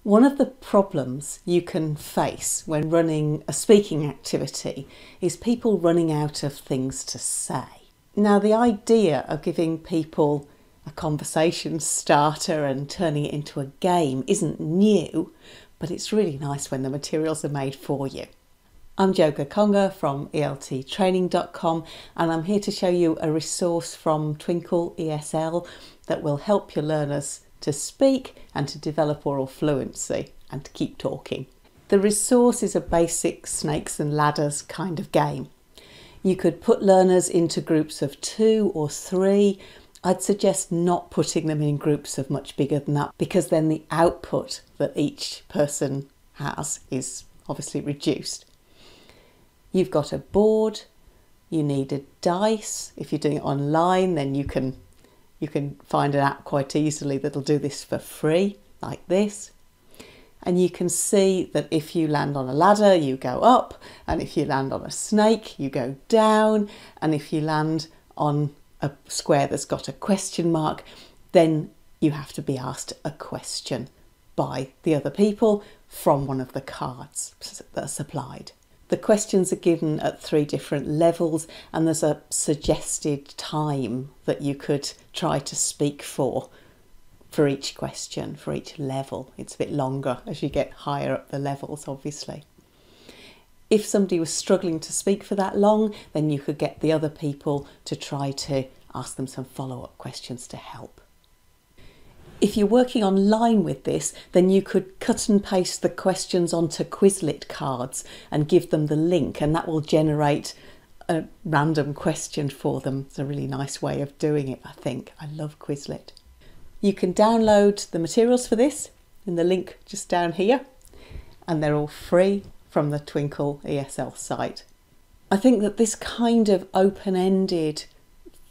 One of the problems you can face when running a speaking activity is people running out of things to say. Now, the idea of giving people a conversation starter and turning it into a game isn't new, but it's really nice when the materials are made for you. I'm Jo Gakonga from elttraining.com, and I'm here to show you a resource from Twinkl ESL that will help your learners to speak and to develop oral fluency and to keep talking. The resource is a basic snakes and ladders kind of game. You could put learners into groups of 2 or 3. I'd suggest not putting them in groups of much bigger than that, because then the output that each person has is obviously reduced. You've got a board, you need a dice. If you're doing it online, then you can find an app quite easily that'll do this for free, like this. And you can see that if you land on a ladder, you go up, and if you land on a snake, you go down, and if you land on a square that's got a question mark, then you have to be asked a question by the other people from one of the cards that are supplied. The questions are given at 3 different levels, and there's a suggested time that you could try to speak for each question, for each level. It's a bit longer as you get higher up the levels, obviously. If somebody was struggling to speak for that long, then you could get the other people to try to ask them some follow-up questions to help. If you're working online with this, then you could cut and paste the questions onto Quizlet cards and give them the link, and that will generate a random question for them. It's a really nice way of doing it, I think. I love Quizlet. You can download the materials for this in the link just down here, and they're all free from the Twinkl ESL site. I think that this kind of open-ended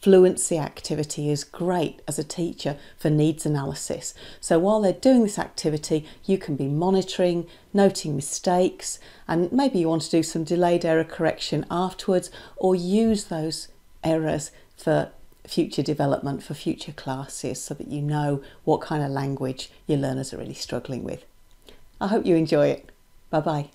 fluency activity is great as a teacher for needs analysis. So while they're doing this activity, you can be monitoring, noting mistakes, and maybe you want to do some delayed error correction afterwards, or use those errors for future development, for future classes, so that you know what kind of language your learners are really struggling with. I hope you enjoy it. Bye-bye.